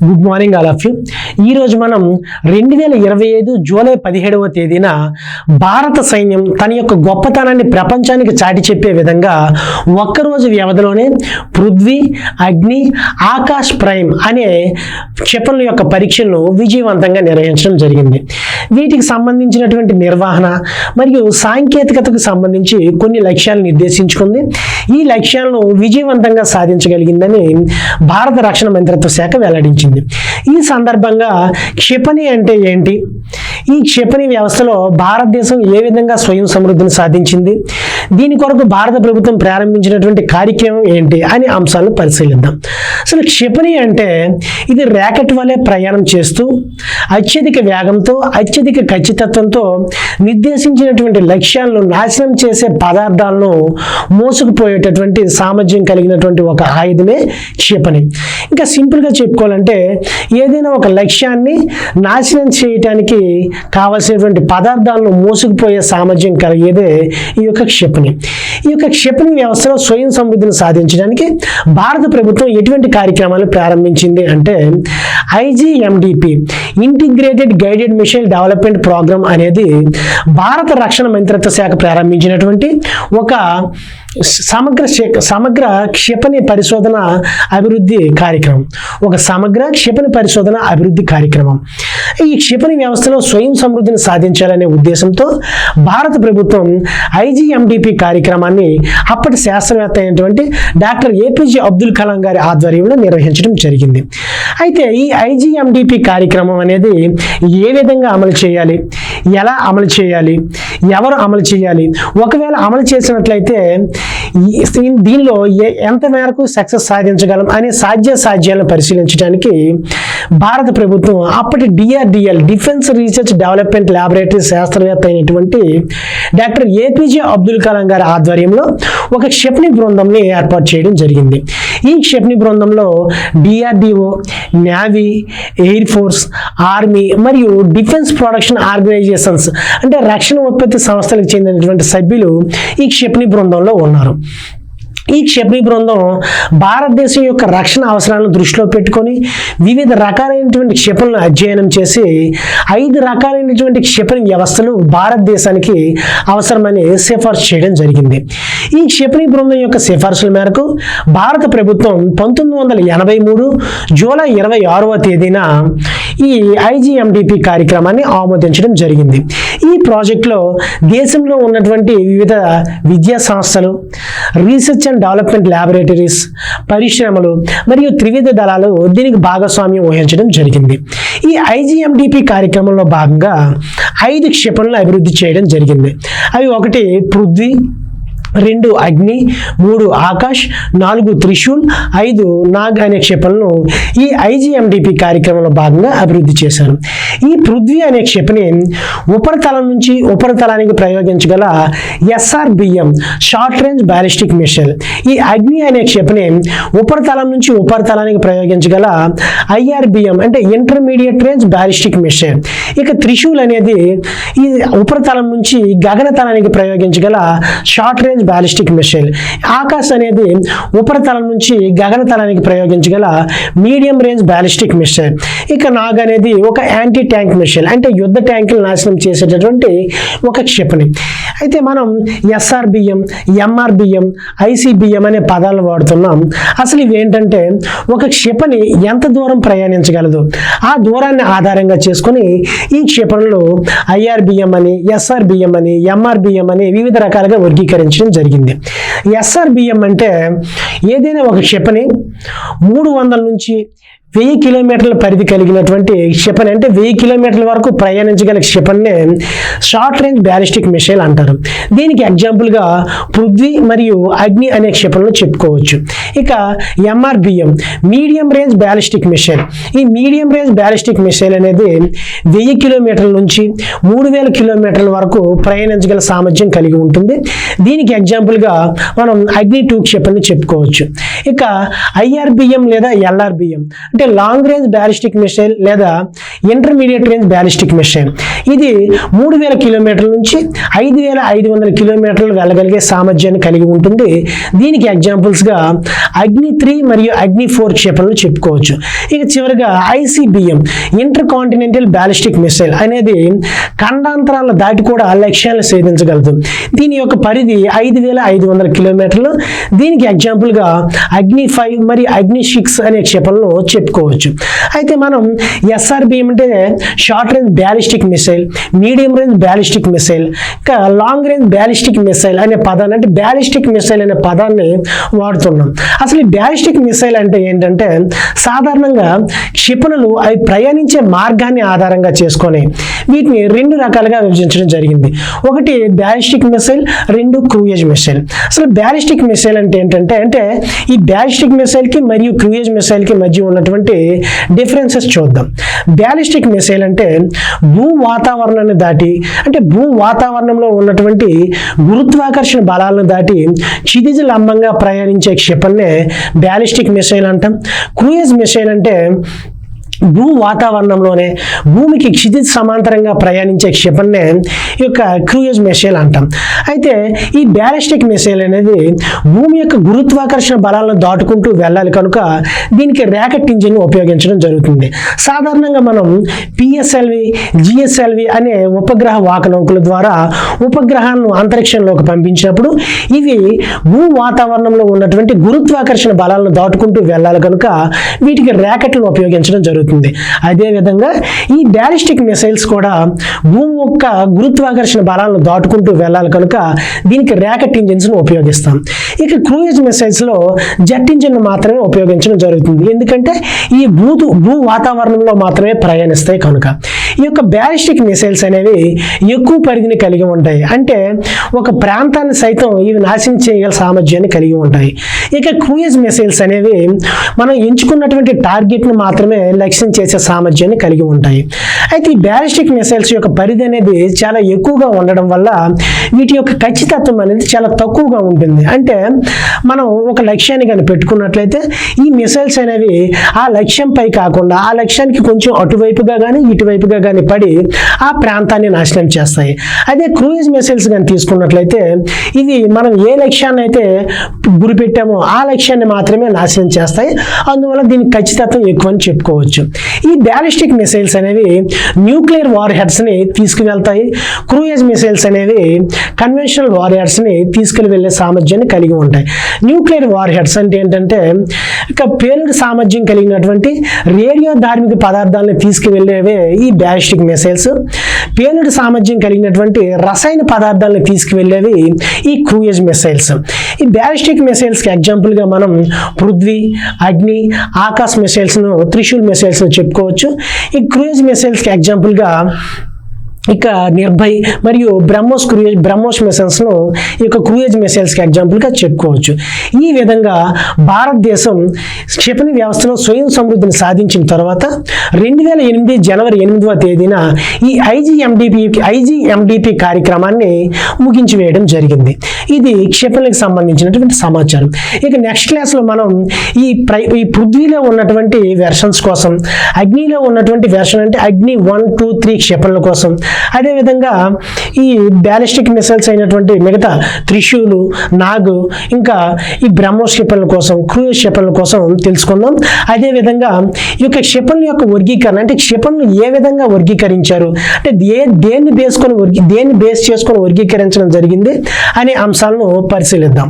Good morning all of you. ఈరోజు మనం 2025 July 17వ తేదీన భారత సైన్యం తన యొక్క గొప్పతనాన్ని ప్రపంచానికి చాటి చెప్పే విధంగా ఒక్కరోజు వ్యవధిలోనే పృథ్వీ, అగ్ని, ఆకాశ్ ప్రైమ్ అనే క్షిపణుల యొక్క పరీక్షలను విజయవంతంగా నిర్వహించడం జరిగింది. వీటికి సంబంధించినటువంటి నిర్వహణ మరియు సాంకేతికతకు సంబంధించి కొన్ని లక్ష్యాలను నిర్దేశించుకుంది. ఈ లక్ష్యాలను విజయవంతంగా సాధించగలిగిందని భారత రక్షణ మంత్రిత్వ శాఖ వెల్లడించింది. ఈ సందర్భంగా క్షిపణి అంటే ఏంటి, ఈ క్షిపణి వ్యవస్థలో భారతదేశం ఏ విధంగా స్వయం సమృద్ధిని సాధించింది, దీని కొరకు భారత ప్రభుత్వం ప్రారంభించినటువంటి కార్యక్రమం ఏంటి అనే అంశాలను పరిశీలిద్దాం. అసలు క్షిపణి అంటే ఇది ర్యాకెట్ వలె ప్రయాణం చేస్తూ అత్యధిక వేగంతో అత్యధిక ఖచ్చితత్వంతో నిర్దేశించినటువంటి లక్ష్యాలను నాశనం చేసే పదార్థాలను మోసుకుపోయేటటువంటి సామర్థ్యం కలిగినటువంటి ఒక ఆయుధమే క్షిపణి. ఇంకా సింపుల్గా చెప్పుకోవాలంటే ఏదైనా ఒక లక్ష్యాన్ని నాశనం చేయటానికి కావలసినటువంటి పదార్థాలను మోసుకుపోయే సామర్థ్యం కలిగేదే ఈ యొక్క క్షిపణి. ఈ యొక్క క్షిపణి వ్యవస్థలో స్వయం సమృద్ధిని సాధించడానికి భారత ప్రభుత్వం ఎటువంటి కార్యక్రమాలు ప్రారంభించింది అంటే IGMDP integrated guided missile development programme అనేది భారత రక్షణ మంత్రిత్వ శాఖ ప్రారంభించినటువంటి ఒక సమగ్ర క్షిపణి పరిశోధన అభివృద్ధి కార్యక్రమం. ఒక సమగ్ర క్షిపణి పరిశోధన అభివృద్ధి కార్యక్రమం. ఈ క్షిపణి వ్యవస్థలో స్వయం సమృద్ధిని సాధించాలనే ఉద్దేశంతో భారత ప్రభుత్వం ఐజీఎండిపి కార్యక్రమాన్ని అప్పటి శాస్త్రవేత్త అయినటువంటి డాక్టర్ ఏపీజే అబ్దుల్ కలాం గారి ఆధ్వర్యంలో నిర్వహించడం జరిగింది. అయితే ఈ ఐజీఎండిపి కార్యక్రమం అనేది ఏ విధంగా అమలు చేయాలి, ఎలా అమలు చేయాలి, ఎవరు అమలు చేయాలి, ఒకవేళ అమలు చేసినట్లయితే దీనిలో ఎంత మేరకు సక్సెస్ సాధించగలం అనే సాధ్యాలను పరిశీలించడానికి భారత ప్రభుత్వం అప్పటి DRDL defence research development laboratory శాస్త్రవేత్త అయినటువంటి డాక్టర్ ఏపీజే అబ్దుల్ కలాం గారి ఆధ్వర్యంలో ఒక క్షిపణి బృందంని ఏర్పాటు చేయడం జరిగింది. ఈ క్షిపణి బృందంలో DRDO, navy, air force, army మరియు డిఫెన్స్ ప్రొడక్షన్ ఆర్గనైజేషన్స్ అంటే రక్షణ ఉత్పత్తి సంస్థలకు చెందినటువంటి సభ్యులు ఈ క్షిపణి బృందంలో ఉన్నారు. ఈ క్షిపణి బృందం భారతదేశం యొక్క రక్షణ అవసరాలను దృష్టిలో పెట్టుకొని వివిధ రకాలైనటువంటి క్షిపణులను అధ్యయనం చేసి 5 రకాలైనటువంటి క్షిపణి వ్యవస్థలు భారతదేశానికి అవసరమని సిఫార్సు చేయడం జరిగింది. ఈ క్షిపణి బృందం యొక్క సిఫార్సుల మేరకు భారత ప్రభుత్వం 1983 జూలై 26వ తేదీన ఈ ఐజీఎండిపి కార్యక్రమాన్ని ఆమోదించడం జరిగింది. ఈ ప్రాజెక్టులో దేశంలో ఉన్నటువంటి వివిధ విద్యా సంస్థలు, రీసెర్చ్ అండ్ డెవలప్మెంట్ ల్యాబొరేటరీస్, పరిశ్రమలు మరియు త్రివిధ దళాలు దీనికి భాగస్వామ్యం వహించడం జరిగింది. ఈ ఐజీఎండిపి కార్యక్రమంలో భాగంగా 5 క్షిపణులను అభివృద్ధి చేయడం జరిగింది. అవి 1 పృథ్వీ, 2 అగ్ని, 3 ఆకాశ్, 4 త్రిశూల్, 5 నాగ్ అనే క్షిపణులను ఈ ఐజీఎండిపి కార్యక్రమంలో భాగంగా అభివృద్ధి చేశారు. ఈ పృథ్వీ అనే క్షిపణి ఉపరితలం నుంచి ఉపరితలానికి ప్రయోగించగల SRBM short range ballistic missile. ఈ అగ్ని అనే క్షిపణి ఉపరితలం నుంచి ఉపరితలానికి ప్రయోగించగల ఐఆర్బిఎం అంటే ఇంటర్మీడియట్ రేంజ్ బ్యాలిస్టిక్ మిసైల్. ఇక త్రిశూల్ అనేది ఈ ఉపరితలం నుంచి గగనతలానికి ప్రయోగించగల short range ballistic missile. Akash అనేది ఉపరితలం నుంచి గగనతలానికి ప్రయోగించగల మీడియం రేంజ్ బ్యాలిస్టిక్ మిసైల్. ఇక నాగ్ అనేది ఒక యాంటీ ట్యాంక్ మిసైల్ అంటే యుద్ధ ట్యాంకులు నాశనం చేసేటటువంటి ఒక క్షిపణి. అయితే మనం ఎస్ఆర్బిఎం, ఎంఆర్బిఎం, ఐసిబిఎం అనే పదాలను వాడుతున్నాం. అసలు ఇవి ఏంటంటే ఒక క్షిపణి ఎంత దూరం ప్రయాణించగలదు ఆ దూరాన్ని ఆధారంగా చేసుకుని ఈ క్షిపణులు ఐఆర్బిఎం అని, ఎస్ఆర్బిఎం అని, ఎంఆర్బిఎం అని వివిధ రకాలుగా వర్గీకరించడం జరిగింది. ఎస్ఆర్బిఎం అంటే ఏదైనా ఒక క్షిపణి 300 నుంచి 1000 కిలోమీటర్ల పరిధి కలిగినటువంటి క్షిపణి అంటే 1000 కిలోమీటర్ల వరకు ప్రయాణించగల క్షిపణిని షార్ట్ రేంజ్ బ్యాలిస్టిక్ మిసైల్ అంటారు. దీనికి ఎగ్జాంపుల్గా పృథ్వీ మరియు అగ్ని అనే క్షిపణులు చెప్పుకోవచ్చు. ఇక ఎంఆర్బిఎం మీడియం రేంజ్ బ్యాలిస్టిక్ మిసైల్. ఈ మీడియం రేంజ్ బ్యాలిస్టిక్ మిసైల్ అనేది 1000 కిలోమీటర్ల నుంచి 3000 కిలోమీటర్ల వరకు ప్రయాణించగల సామర్థ్యం కలిగి ఉంటుంది. దీనికి ఎగ్జాంపుల్గా మనం అగ్ని 2 క్షిపణిని చెప్పుకోవచ్చు. ఇక ఐఆర్బిఎం లేదా ఎల్ఆర్బిఎం అంటే లాంగ్ రేంజ్ బ్యాలిస్టిక్ మిసైల్ లేదా ఇంటర్మీడియట్ రేంజ్ బ్యాలిస్టిక్ మిసైల్. ఇది 3000 కిలోమీటర్ల నుంచి 5500 కిలోమీటర్లు వెళ్ళగలిగే సామర్థ్యాన్ని కలిగి ఉంటుంది. దీనికి ఎగ్జాంపుల్స్గా అగ్ని 3 మరియు అగ్ని 4 క్షిపణులు చెప్పుకోవచ్చు. ఇక చివరిగా ICBM inter continental ballistic missile అనేది ఖండాంతరాలను దాటి కూడా లక్ష్యాలను ఛేదించగలదు. దీని యొక్క పరిధి 5500 కిలోమీటర్లు. దీనికి ఎగ్జాంపుల్గా అగ్ని 5 మరియు అగ్ని 6 అనే క్షిపణులను చెప్పుకోవచ్చు. అయితే మనం SRBM అంటే short range ballistic missile, medium range ballistic missile, ఇంకా లాంగ్ రేంజ్ బ్యాలిస్టిక్ మిసైల్ అనే పదాన్ని, అంటే బ్యాలిస్టిక్ మిసైల్ అనే పదాన్ని వాడుతున్నాం. అసలు ఈ బ్యాలిస్టిక్ మిసైల్ అంటే ఏంటంటే సాధారణంగా క్షిపణులు అవి ప్రయాణించే మార్గాన్ని ఆధారంగా చేసుకొని వీటిని 2 రకాలుగా విభజించడం జరిగింది. ఒకటి బ్యాలిస్టిక్ మిసైల్, 2 క్రూయిజ్ మిసైల్. అసలు బ్యాలిస్టిక్ మిసైల్ అంటే ఏంటంటే ఈ బ్యాలిస్టిక్ మిసైల్కి మరియు క్రూయిజ్ మిసైల్కి మధ్య ఉన్నటువంటి డిఫరెన్సెస్ చూద్దాం. బ్యాలిస్టిక్ మిసైల్ అంటే భూ వాతావరణాన్ని దాటి, అంటే భూ వాతావరణంలో ఉన్నటువంటి గురుత్వాకర్షణ బలాలను దాటి క్షితిజ లంబంగా ప్రయాణించే క్షిపణినే బ్యాలిస్టిక్ మిసైల్ అంటాం. క్రూయిజ్ మిసైల్ అంటే భూ వాతావరణంలోనే భూమికి క్షితిజ సమాంతరంగా ప్రయాణించే క్షిపణినే ఈ యొక్క క్రూయిజ్ మిసైల్ అంటాం. అయితే ఈ బ్యాలిస్టిక్ మిసైల్ అనేది భూమి యొక్క గురుత్వాకర్షణ బలాలను దాటుకుంటూ వెళ్ళాలి కనుక దీనికి రాకెట్ ఇంజిన్ ఉపయోగించడం జరుగుతుంది. సాధారణంగా మనం PSLV, GSLV అనే ఉపగ్రహ వాహనౌకల ద్వారా ఉపగ్రహాలను అంతరిక్షంలోకి పంపించినప్పుడు ఇవి భూ వాతావరణంలో ఉన్నటువంటి గురుత్వాకర్షణ బలాలను దాటుకుంటూ వెళ్ళాలి కనుక వీటికి రాకెట్లను ఉపయోగించడం జరుగుతుంది. అదేవిధంగా ఈ బ్యాలిస్టిక్ మిసైల్స్ కూడా భూమి యొక్క గురుత్వాకర్షణ బలాలను దాటుకుంటూ వెళ్ళాలి కనుక దీనికి రాకెట్ ఇంజిన్స్ ఉపయోగిస్తాం. ఇక క్రూయిజ్ మిసైల్స్ లో జెట్ ఇంజిన్ మాత్రమే ఉపయోగించడం జరుగుతుంది. ఎందుకంటే ఈ భూ వాతావరణంలో మాత్రమే ప్రయాణిస్తాయి కనుక. ఈ యొక్క బ్యాలిస్టిక్ మిసైల్స్ అనేవి ఎక్కువ పరిధిని కలిగి ఉంటాయి. అంటే ఒక ప్రాంతాన్ని సైతం ఇవి నాశనం చేయగల సామర్థ్యాన్ని కలిగి ఉంటాయి. ఇక క్రూయిజ్ మిసైల్స్ అనేవి మనం ఎంచుకున్నటువంటి టార్గెట్ను మాత్రమే లక్ష్యం చేసే సామర్థ్యాన్ని కలిగి ఉంటాయి. అయితే ఈ బ్యాలిస్టిక్ మిసైల్స్ యొక్క పరిధి అనేది చాలా ఎక్కువగా ఉండడం వల్ల వీటి యొక్క ఖచ్చితత్వం అనేది చాలా తక్కువగా ఉంటుంది. అంటే మనం ఒక లక్ష్యాన్ని కానీ పెట్టుకున్నట్లయితే ఈ మిసైల్స్ అనేవి ఆ లక్ష్యంపై కాకుండా ఆ లక్ష్యానికి కొంచెం అటువైపుగా కానీ ఇటువైపుగా కానీ పడి ఆ ప్రాంతాన్ని నాశనం చేస్తాయి. అదే క్రూయిజ్ మిసైల్స్ కానీ తీసుకున్నట్లయితే ఇవి మనం ఏ లక్ష్యాన్ని అయితే గురిపెట్టామో ఆ లక్ష్యాన్ని మాత్రమే నాశనం చేస్తాయి. అందువల్ల దీనికి ఖచ్చితత్వం ఎక్కువ అని చెప్పుకోవచ్చు. ఈ బ్యాలిస్టిక్ మిసైల్స్ అనేవి న్యూక్లియర్ వార్ హెడ్స్ని తీసుకువెళ్తాయి. క్రూయిజ్ మిసైల్స్ అనేవి కన్వెన్షనల్ వార్ హెడ్స్ని తీసుకుని వెళ్ళే సామర్థ్యాన్ని కలిగి ఉంటాయి. న్యూక్లియర్ వార్ హెడ్స్ అంటే ఏంటంటే ఇక పేలుడు సామర్థ్యం కలిగినటువంటి రేడియో ధార్మిక పదార్థాలను తీసుకువెళ్ళేవే ఈ బ్యాలిస్టిక్ మిసైల్స్. పేలుడు సామర్థ్యం కలిగినటువంటి రసాయన పదార్థాలను తీసుకువెళ్ళేవి ఈ క్రూయిజ్ మిసైల్స్. ఈ బ్యాలిస్టిక్ మిసైల్స్కి ఎగ్జాంపుల్గా మనం పృథ్వీ, అగ్ని, ఆకాశ్ మిసైల్స్ను, త్రిశూల్ మిసైల్స్ను చెప్పుకోవచ్చు. ఈ క్రూయిజ్ మిసైల్స్కి ఎగ్జాంపుల్గా ఇక నిర్భయ్ మరియు బ్రహ్మోస్ మిసైల్స్ను ఈ యొక్క క్రూయిజ్ మిసైల్స్కి ఎగ్జాంపుల్గా చెప్పుకోవచ్చు. ఈ విధంగా భారతదేశం క్షిపణి వ్యవస్థలో స్వయం సమృద్ధిని సాధించిన తర్వాత 2008 జనవరి 8వ తేదీన ఈ ఐజీఎండిపి కార్యక్రమాన్ని ముగించి వేయడం జరిగింది. ఇది క్షిపణికి సంబంధించినటువంటి సమాచారం. ఇక నెక్స్ట్ క్లాస్లో మనం ఈ పృథ్వీలో ఉన్నటువంటి వెర్షన్స్ కోసం, అగ్నిలో ఉన్నటువంటి వెర్షన్ అంటే అగ్ని 1, 2, 3 క్షిపణుల కోసం, అదేవిధంగా ఈ బ్యాలిస్టిక్ మిసైల్స్ అయినటువంటి మిగతా త్రిశూలు, నాగ్, ఇంకా ఈ బ్రహ్మోస్ క్షిపణుల కోసం, క్రూయిజ్ క్షిపణుల కోసం తెలుసుకుందాం. అదేవిధంగా ఈ యొక్క క్షిపణుల యొక్క వర్గీకరణ, అంటే క్షిపణులు ఏ విధంగా వర్గీకరించారు, అంటే దేన్ని బేస్ చేసుకొని వర్గీకరించడం జరిగింది అనే అంశాలను పరిశీలిద్దాం.